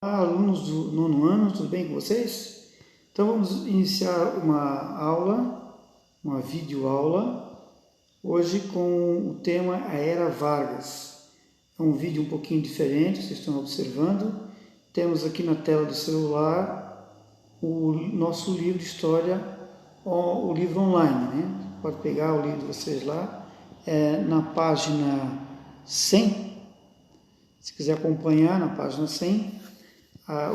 Olá, alunos do nono ano, tudo bem com vocês? Então vamos iniciar uma aula, uma videoaula, hoje com o tema A Era Vargas. É um vídeo um pouquinho diferente, vocês estão observando. Temos aqui na tela do celular o nosso livro de história, o livro online, né? Pode pegar o livro de vocês lá, na página 100, se quiser acompanhar na página 100.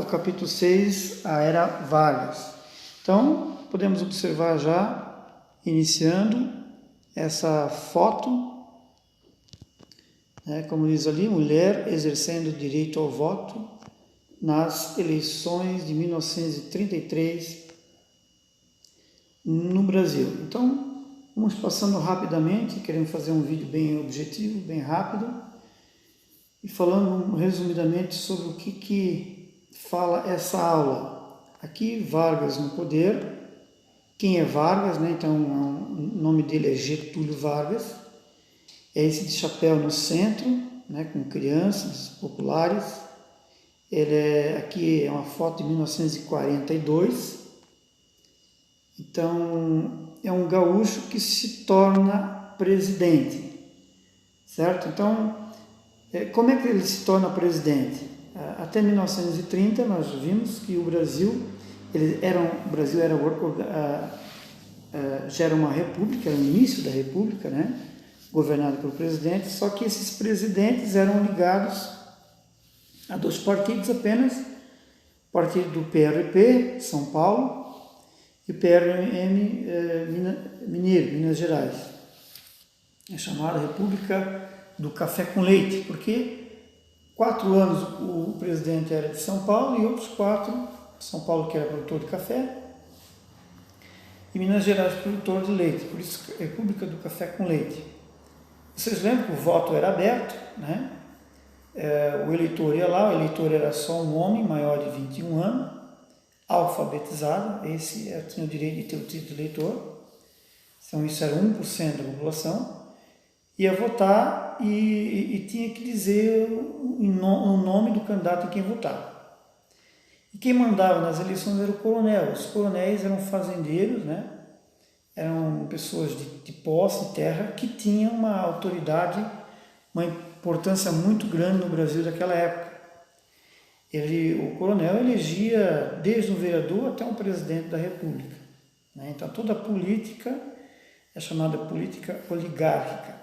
O capítulo 6, a Era Vargas. Então, podemos observar já, iniciando, essa foto, como diz ali, mulher exercendo o direito ao voto nas eleições de 1933 no Brasil. Então, vamos passando rapidamente, queremos fazer um vídeo bem objetivo, bem rápido, e falando resumidamente sobre o que fala essa aula. Aqui, Vargas no poder. Quem é Vargas, né? Então, o nome dele é Getúlio Vargas. É esse de chapéu no centro, né? Com crianças populares. Aqui é uma foto de 1942. Então, é um gaúcho que se torna presidente, certo? Então, como é que ele se torna presidente? Até 1930 nós vimos que o Brasil já era uma república, era o início da república, né? Governado pelo presidente, só que esses presidentes eram ligados a dois partidos apenas, o partido do PRP, São Paulo, e o PRM Mineiro, Minas Gerais. É chamada República do Café com Leite, porque 4 anos o presidente era de São Paulo e outros 4, São Paulo que era produtor de café, e Minas Gerais produtor de leite, por isso República do Café com Leite. Vocês lembram que o voto era aberto, né? O eleitor ia lá, o eleitor era só um homem maior de 21 anos, alfabetizado, esse tinha o direito de ter o título de eleitor, então isso era 1% da população, ia votar e tinha que dizer o nome do candidato em quem votava. E quem mandava nas eleições era o coronel. Os coronéis eram fazendeiros, né? Eram pessoas de posse, de terra, que tinham uma autoridade, uma importância muito grande no Brasil daquela época. O coronel elegia desde o vereador até o presidente da república, né? Então toda a política é chamada política oligárquica.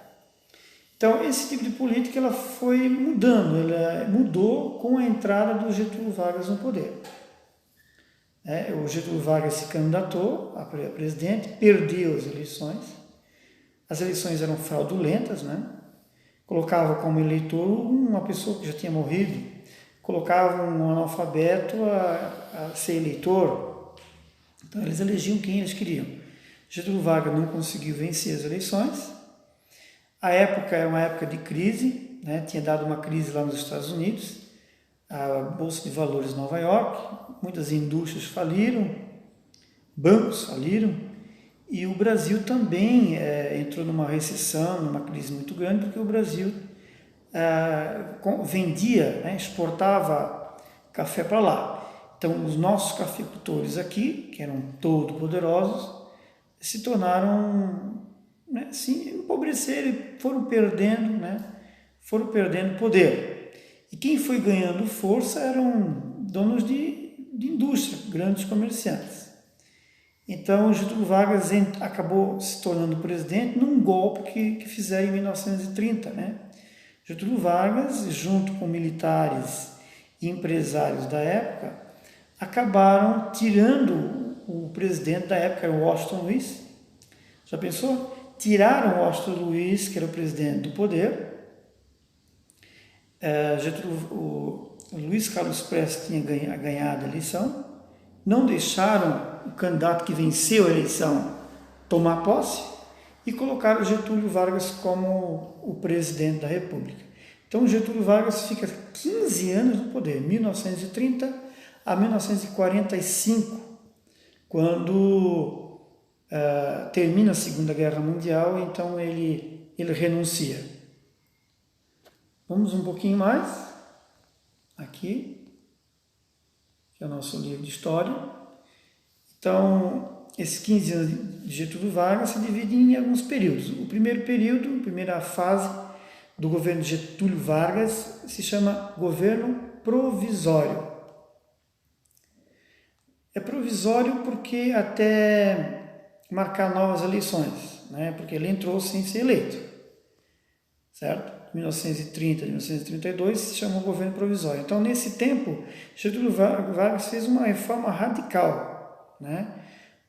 Então, esse tipo de política ela foi mudando, ela mudou com a entrada do Getúlio Vargas no poder. O Getúlio Vargas se candidatou a presidente, perdeu as eleições eram fraudulentas, né? Colocava como eleitor uma pessoa que já tinha morrido, colocava um analfabeto a ser eleitor, então eles elegiam quem eles queriam. Getúlio Vargas não conseguiu vencer as eleições. A época era uma época de crise, né? Tinha dado uma crise lá nos Estados Unidos, a Bolsa de Valores de Nova York, muitas indústrias faliram, bancos faliram, e o Brasil também entrou numa recessão, numa crise muito grande, porque o Brasil vendia, né? Exportava café para lá. Então, os nossos cafeicultores aqui, que eram todo poderosos, se tornaram, né, sim, empobreceram e foram perdendo, né, poder. E quem foi ganhando força eram donos de indústria, grandes comerciantes. Então, Getúlio Vargas acabou se tornando presidente num golpe que fizeram em 1930. Né? Getúlio Vargas, junto com militares e empresários da época, acabaram tirando o presidente da época, o Washington Luiz. Já pensou? Tiraram Washington Luiz, que era o presidente, do poder. O Luiz Carlos Prestes tinha ganhado a eleição. Não deixaram o candidato que venceu a eleição tomar posse e colocaram Getúlio Vargas como o presidente da República. Então, Getúlio Vargas fica 15 anos no poder, 1930 a 1945, quando termina a Segunda Guerra Mundial, então ele renuncia. Vamos um pouquinho mais, aqui. que é o nosso livro de história. Então, esses 15 anos de Getúlio Vargas se dividem em alguns períodos. O primeiro período, a primeira fase do governo de Getúlio Vargas se chama governo provisório. É provisório porque até marcar novas eleições, né? Porque ele entrou sem ser eleito, certo? 1930, 1932 se chamou governo provisório. Então, nesse tempo, Getúlio Vargas fez uma reforma radical, né?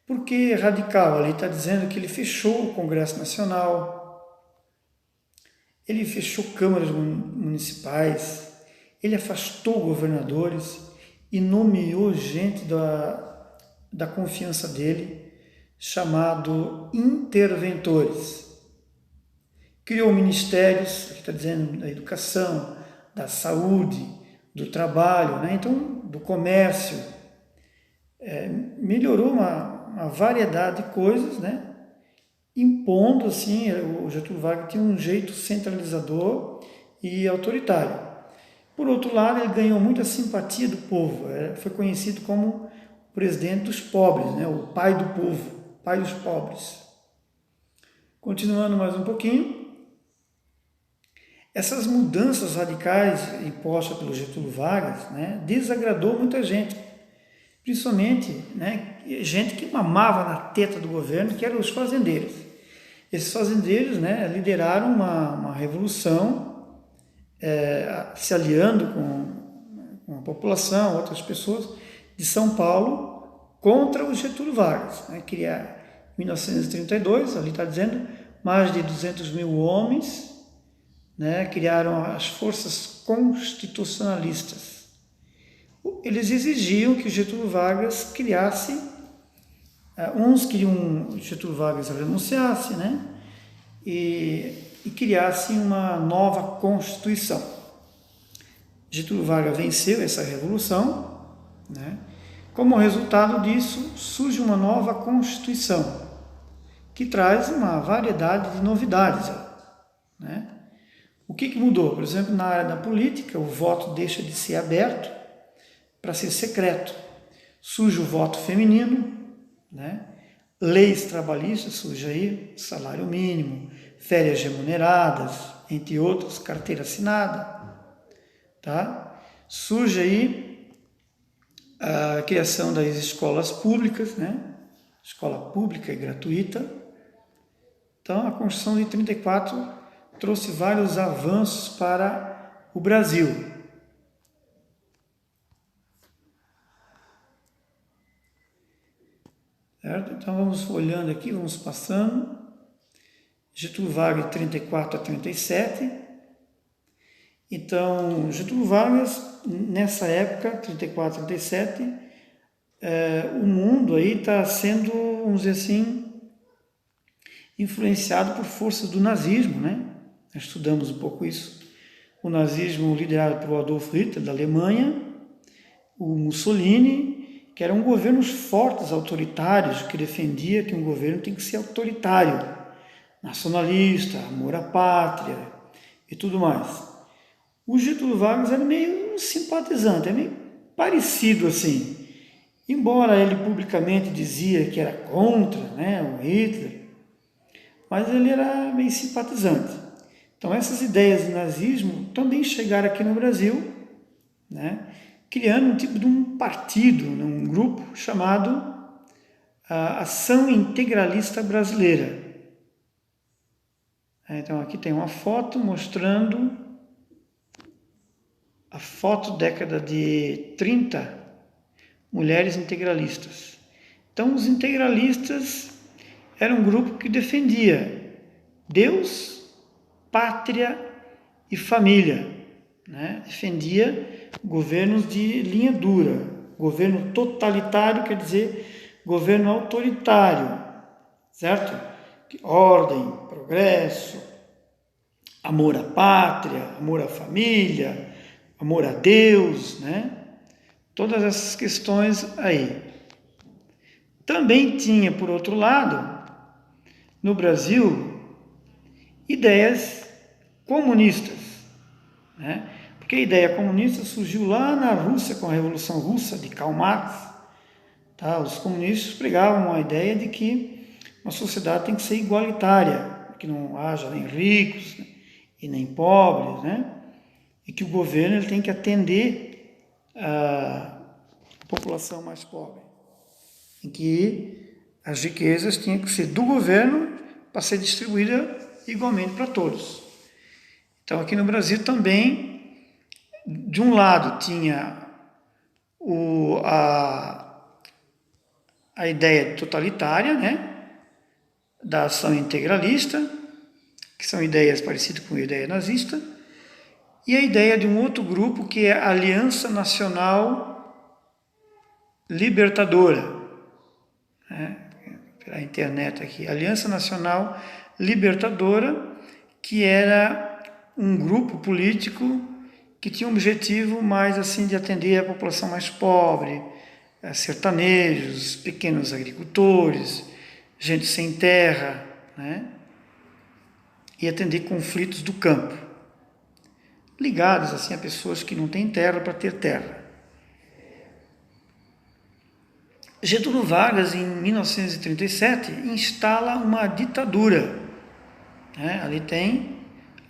Por que radical? Ele está dizendo que ele fechou o Congresso Nacional, ele fechou câmaras municipais, ele afastou governadores e nomeou gente da confiança dele, chamado interventores. Criou ministérios, aqui está dizendo, da educação, da saúde, do trabalho, né? Então, do comércio. Melhorou uma variedade de coisas, né? Impondo, assim, o Getúlio Vargas tinha um jeito centralizador e autoritário. Por outro lado, ele ganhou muita simpatia do povo, foi conhecido como o presidente dos pobres, né? O pai do povo, pai dos pobres. Continuando mais um pouquinho, essas mudanças radicais impostas pelo Getúlio Vargas, né, desagradou muita gente, principalmente, né, gente que mamava na teta do governo, que eram os fazendeiros. Esses fazendeiros, né, lideraram uma revolução, se aliando com a população, outras pessoas de São Paulo contra o Getúlio Vargas, né, que em 1932, ali está dizendo, mais de 200 mil homens, né, criaram as forças constitucionalistas. Eles exigiam que o Getúlio Vargas criasse, uns queriam que o Getúlio Vargas renunciasse, né, e criasse uma nova Constituição. Getúlio Vargas venceu essa revolução, né? Como resultado disso, surge uma nova Constituição, que traz uma variedade de novidades, né? O que mudou? Por exemplo, na área da política, o voto deixa de ser aberto para ser secreto. Surge o voto feminino, né? Leis trabalhistas, surge aí salário mínimo, férias remuneradas, entre outros, carteira assinada. Tá? Surge aí a criação das escolas públicas, né? Escola pública e gratuita. Então, a Constituição de 34 trouxe vários avanços para o Brasil. Certo? Então, vamos olhando aqui, vamos passando. Getúlio Vargas, de 34 a 37. Então, Getúlio Vargas, nessa época, 34 a 37, o mundo aí está sendo, vamos dizer assim, influenciado por forças do nazismo, né? Nós estudamos um pouco isso. O nazismo liderado por Adolf Hitler, da Alemanha, o Mussolini, que eram governos fortes, autoritários, que defendia que um governo tem que ser autoritário, nacionalista, amor à pátria e tudo mais. O Getúlio Vargas era meio simpatizante, é meio parecido assim. Embora ele publicamente dizia que era contra, né, o Hitler, mas ele era meio simpatizante. Então essas ideias de nazismo também chegaram aqui no Brasil, né, criando um tipo de um partido, um grupo chamado Ação Integralista Brasileira. Então aqui tem uma foto mostrando a foto década de 30, mulheres integralistas. Então os integralistas eram um grupo que defendia Deus, pátria e família, né? Defendia governos de linha dura. Governo totalitário quer dizer governo autoritário, certo? Ordem, progresso, amor à pátria, amor à família, amor a Deus, né? Todas essas questões aí. Também tinha, por outro lado, no Brasil, ideias comunistas, né? Porque a ideia comunista surgiu lá na Rússia, com a Revolução Russa, de Karl Marx. Tá? Os comunistas pregavam a ideia de que uma sociedade tem que ser igualitária, que não haja nem ricos, né, e nem pobres, né? E que o governo ele tem que atender a população mais pobre, em que as riquezas tinham que ser do governo para ser distribuída igualmente para todos. Então, aqui no Brasil também, de um lado tinha a ideia totalitária, né, da ação integralista, que são ideias parecidas com a ideia nazista, e a ideia de um outro grupo que é a Aliança Nacional Libertadora, né, pela internet aqui, Aliança Nacional Libertadora, que era um grupo político que tinha um objetivo mais assim de atender a população mais pobre, sertanejos, pequenos agricultores, gente sem terra, né? E atender conflitos do campo, ligados assim a pessoas que não têm terra para ter terra. Getúlio Vargas, em 1937, instala uma ditadura, né? Ali tem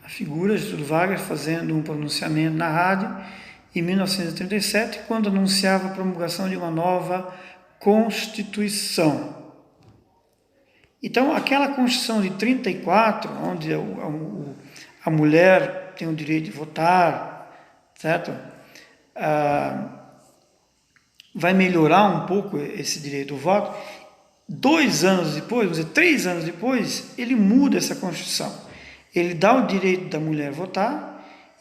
a figura de Getúlio Vargas fazendo um pronunciamento na rádio em 1937, quando anunciava a promulgação de uma nova Constituição. Então, aquela Constituição de 34, onde a mulher tem o direito de votar, certo? Vai melhorar um pouco esse direito do voto. 2 anos depois, vamos dizer, 3 anos depois, ele muda essa Constituição. Ele dá o direito da mulher votar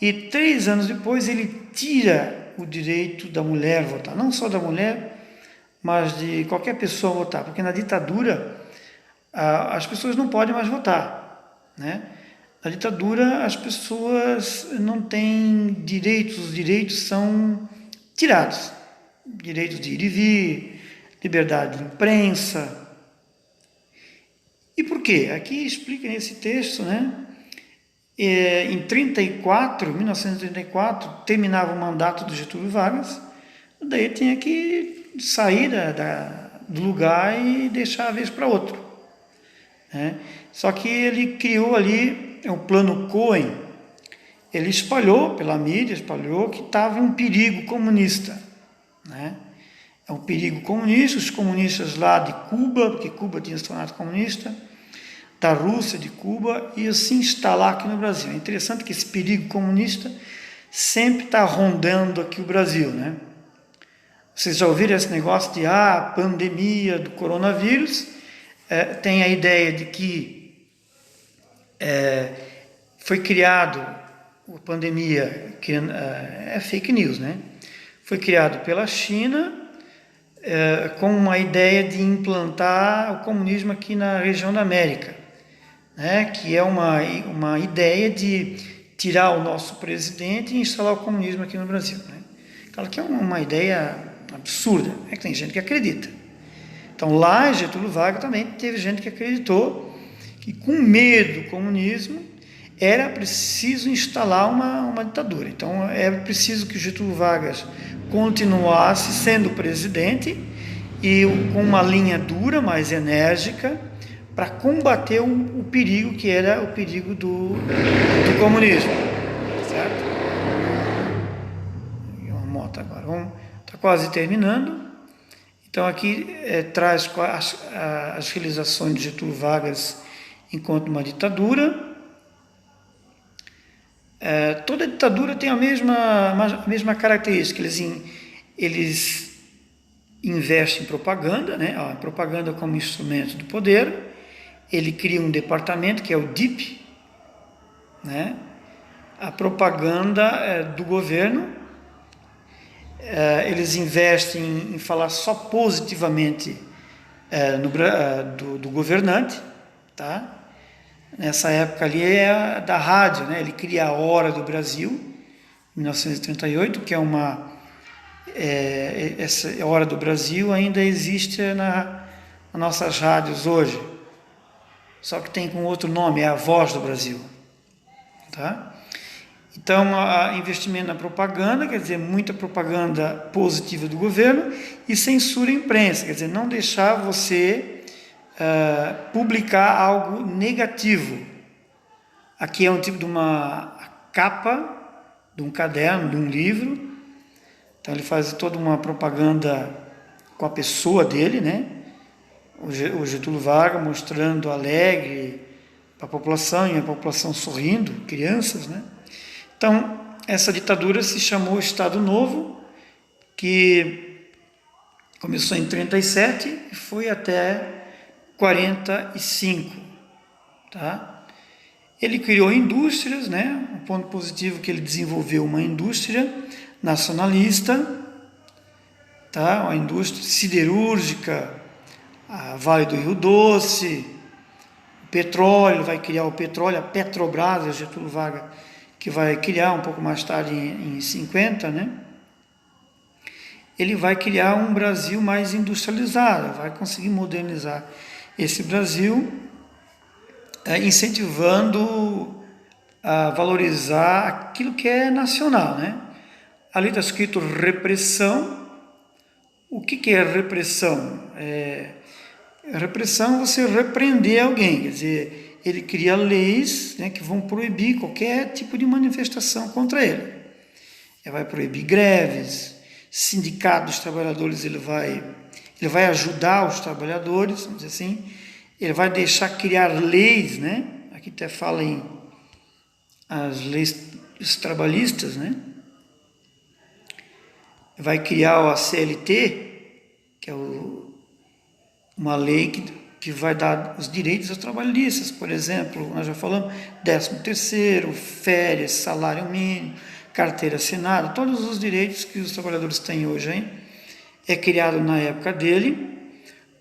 e 3 anos depois ele tira o direito da mulher votar. Não só da mulher, mas de qualquer pessoa votar. Porque na ditadura as pessoas não podem mais votar, né? Na ditadura as pessoas não têm direitos, os direitos são tirados. Direitos de ir e vir, liberdade de imprensa. E por quê? Aqui explica nesse texto, né? Em 1934, terminava o mandato do Getúlio Vargas, daí tinha que sair do lugar e deixar a vez para outro. Né? Só que ele criou ali o plano Cohen, ele espalhou pela mídia, que estava um perigo comunista. Né? É um perigo comunista, os comunistas lá de Cuba, porque Cuba tinha se tornado comunista, da Rússia, de Cuba, ia se instalar aqui no Brasil. É interessante que esse perigo comunista sempre está rondando aqui o Brasil, né? Vocês já ouviram esse negócio de pandemia do coronavírus? Tem a ideia de que foi criado a pandemia, que é fake news, né? Foi criado pela China com uma ideia de implantar o comunismo aqui na região da América, né? Que é uma ideia de tirar o nosso presidente e instalar o comunismo aqui no Brasil, né? Claro que é uma ideia absurda, é que tem gente que acredita. Então lá em Getúlio Vargas também teve gente que acreditou que com medo do comunismo era preciso instalar uma ditadura. Então era preciso que Getúlio Vargas continuasse sendo presidente e com uma linha dura, mais enérgica, para combater o perigo que era o perigo do comunismo, certo? Uma moto agora, está quase terminando. Então aqui traz as realizações de Getúlio Vargas enquanto uma ditadura. Toda ditadura tem a mesma característica, eles investem em propaganda, né? Propaganda como instrumento do poder. Ele cria um departamento que é o DIP, né? A propaganda do governo. Eles investem em falar só positivamente do governante, tá? Nessa época ali é da rádio, né? Ele cria a Hora do Brasil, em 1938, que é essa Hora do Brasil ainda existe nas nossas rádios hoje, só que tem com outro nome, é a Voz do Brasil, tá? Então, investimento na propaganda, quer dizer, muita propaganda positiva do governo, e censura à imprensa, quer dizer, não deixar você publicar algo negativo. Aqui é um tipo de uma capa de um caderno, de um livro. Então, ele faz toda uma propaganda com a pessoa dele, né? O Getúlio Vargas mostrando alegre para a população, e a população sorrindo, crianças, né? Então, essa ditadura se chamou Estado Novo, que começou em 37 e foi até 45, tá? Ele criou indústrias, né? Um ponto positivo é que ele desenvolveu uma indústria nacionalista, tá? Uma indústria siderúrgica, a Vale do Rio Doce, o petróleo, vai criar o petróleo, a Petrobras, a Getúlio Vargas, que vai criar um pouco mais tarde, em 50, né? Ele vai criar um Brasil mais industrializado, vai conseguir modernizar esse Brasil, incentivando a valorizar aquilo que é nacional, né? Ali está escrito repressão. O que é repressão? Repressão é você repreender alguém, quer dizer, ele cria leis, né, que vão proibir qualquer tipo de manifestação contra ele. Ele vai proibir greves, sindicato dos trabalhadores, ele vai ajudar os trabalhadores, vamos dizer assim, ele vai deixar criar leis, né? Aqui até fala em as leis trabalhistas, né? Vai criar a CLT, que é uma lei que vai dar os direitos aos trabalhistas, por exemplo, nós já falamos, 13º, férias, salário mínimo, carteira assinada, todos os direitos que os trabalhadores têm hoje, hein? É criado na época dele,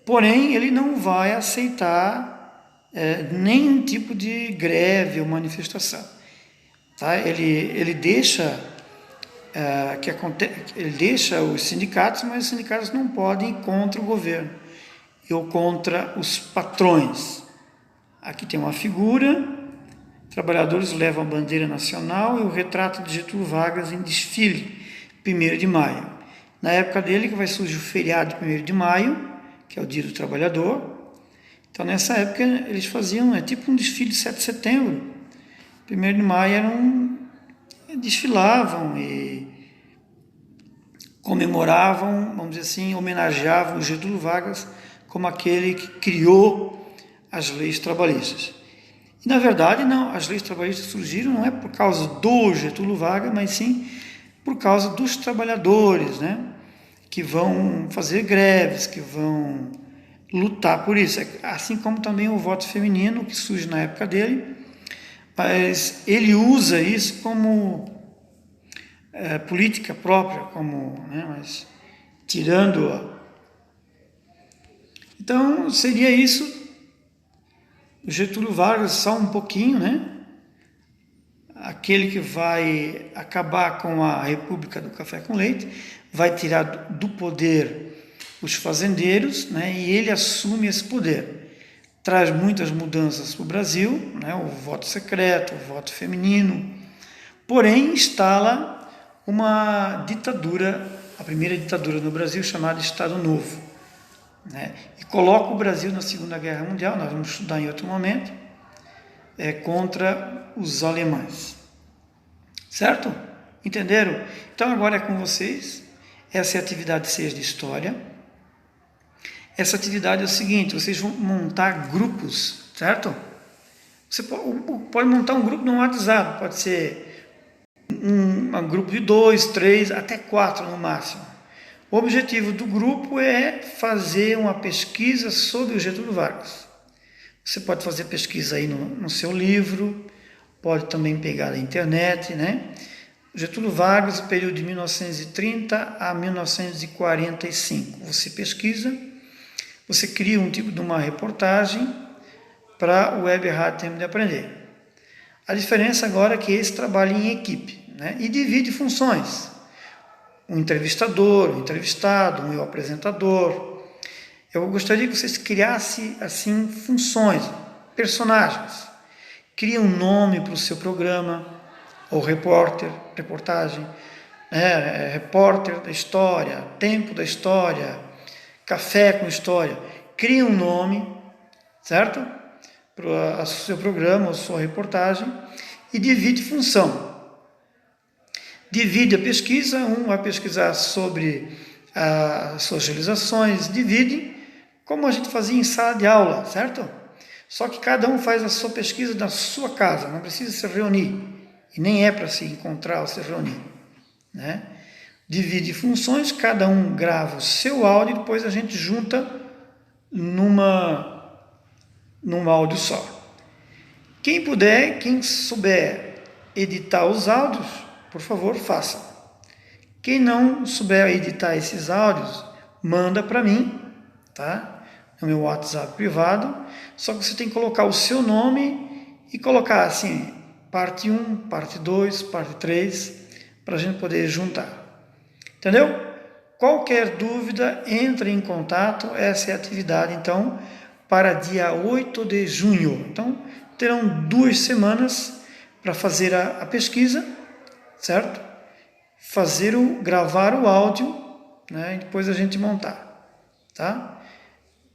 porém ele não vai aceitar nenhum tipo de greve ou manifestação, tá? Ele deixa ele deixa os sindicatos, mas os sindicatos não podem ir contra o governo ou contra os patrões. Aqui tem uma figura, trabalhadores levam a bandeira nacional e o retrato de Getúlio Vargas em desfile, 1º de maio. Na época dele que vai surgir o feriado de 1º de maio, que é o Dia do Trabalhador. Então, nessa época, eles faziam tipo um desfile de 7 de setembro. 1º de maio desfilavam e comemoravam, vamos dizer assim, homenageavam o Getúlio Vargas como aquele que criou as leis trabalhistas. E, na verdade, não, as leis trabalhistas surgiram não é por causa do Getúlio Vargas, mas sim por causa dos trabalhadores, né, que vão fazer greves, que vão lutar por isso. Assim como também o voto feminino, que surge na época dele, mas ele usa isso como política própria, mas tirando-a. Então, seria isso. O Getúlio Vargas, só um pouquinho, né? Aquele que vai acabar com a República do Café com Leite, vai tirar do poder os fazendeiros, né? E ele assume esse poder. Traz muitas mudanças para o Brasil, né? O voto secreto, o voto feminino, porém instala uma ditadura, a primeira ditadura no Brasil, chamada Estado Novo, né? E coloca o Brasil na Segunda Guerra Mundial, nós vamos estudar em outro momento, contra os alemães. Certo? Entenderam? Então agora é com vocês. Essa é a atividade 6 de História. Essa atividade é o seguinte, vocês vão montar grupos, certo? Você pode montar um grupo no WhatsApp, pode ser um grupo de 2, 3, até 4 no máximo. O objetivo do grupo é fazer uma pesquisa sobre o Getúlio Vargas. Você pode fazer pesquisa aí no seu livro, pode também pegar na internet, né? Getúlio Vargas, período de 1930 a 1945. Você pesquisa, você cria um tipo de uma reportagem para o Web Rádio Tempo de Aprender. A diferença agora é que esse trabalha em equipe, né? E divide funções. Um entrevistador, um entrevistado, um apresentador. Eu gostaria que vocês criassem assim funções, personagens. Cria um nome para o seu programa, ou reportagem, repórter da história, tempo da história, café com história. Cria um nome, certo? Para o seu programa, a sua reportagem, e divide função. Divide a pesquisa, um vai pesquisar sobre as socializações, divide como a gente fazia em sala de aula, certo? Só que cada um faz a sua pesquisa na sua casa, não precisa se reunir, e nem é para se encontrar ou se reunir, né? Divide funções, cada um grava o seu áudio e depois a gente junta num áudio só. Quem puder, quem souber editar os áudios, por favor, faça. Quem não souber editar esses áudios, manda para mim, tá? No meu WhatsApp privado. Só que você tem que colocar o seu nome e colocar assim, parte 1, parte 2, parte 3, para a gente poder juntar. Entendeu? Qualquer dúvida, entre em contato. Essa é a atividade, então, para dia 8 de junho. Então, terão 2 semanas para fazer a pesquisa, certo? Gravar o áudio, né? E depois a gente montar, tá?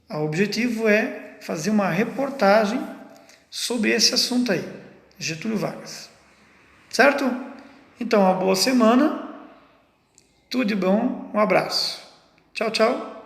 O objetivo é fazer uma reportagem sobre esse assunto aí, Getúlio Vargas, certo? Então, uma boa semana, tudo de bom, um abraço, tchau, tchau.